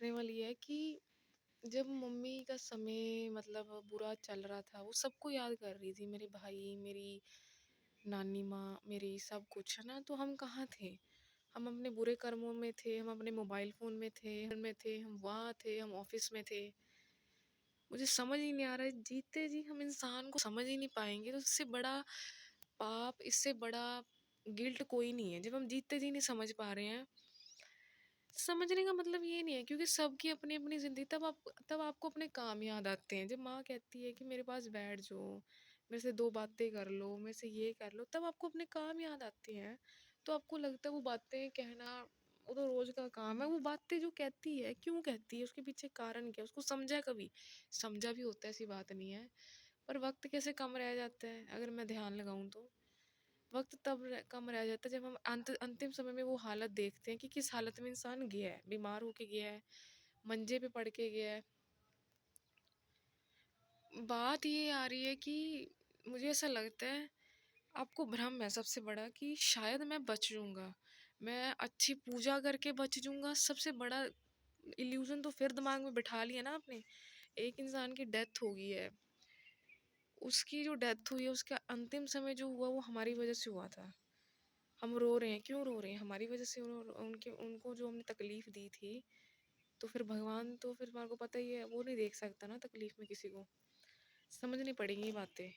करने वाली है कि जब मम्मी का समय मतलब बुरा चल रहा था, वो सबको याद कर रही थी, मेरे भाई, मेरी नानी माँ, मेरी सब कुछ, है ना? तो हम कहाँ थे? हम अपने बुरे कर्मों में थे, हम अपने मोबाइल फ़ोन में थे, हम वहाँ थे, हम ऑफ़िस में थे। मुझे समझ ही नहीं आ रहा है, जीते जी हम इंसान को समझ ही नहीं पाएँगे, तो इससे बड़ा पाप, इससे बड़ा गिल्ट कोई नहीं है। जब हम जीते जी नहीं समझ पा रहे हैं, समझने का मतलब ये नहीं है, क्योंकि सबकी अपनी-अपनी ज़िंदगी, तब आपको अपने काम याद आते हैं। जब माँ कहती है कि मेरे पास बैठ जाओ, मेरे से 2 बातें कर लो, मेरे से ये कर लो, तब आपको अपने काम याद आते हैं। तो आपको लगता है वो बातें कहना, वो तो रोज़ का काम है। वो बातें जो कहती है, क्यों कहती है? उसके पीछे कारण क्या है? उसको समझा कभी? समझा भी होता है, ऐसी बात नहीं है। पर वक़्त कैसे कम रह जाता है, अगर मैं ध्यान लगाऊँ तो। वक़्त तब कम रह जाता है जब हम अंतिम समय में वो हालत देखते हैं कि किस हालत में इंसान गया है, बीमार होके गया है, मंजे पे पड़ के गया है। बात ये आ रही है कि मुझे ऐसा लगता है, आपको भ्रम है सबसे बड़ा कि शायद मैं बच जाऊँगा, मैं अच्छी पूजा करके बच जाऊँगा। सबसे बड़ा इल्यूज़न तो फिर दिमाग में बिठा लिया ना आपने। एक इंसान की डेथ हो गई है, उसकी जो डेथ हुई है, उसका अंतिम समय जो हुआ वो हमारी वज़ह से हुआ था। हम रो रहे हैं, क्यों रो रहे हैं? हमारी वज़ह से उनके उनको जो हमने तकलीफ़ दी थी, तो फिर भगवान तो फिर तुम्हारे को पता ही है, वो नहीं देख सकता ना तकलीफ़ में किसी को। समझनी पड़ेंगी ये बातें।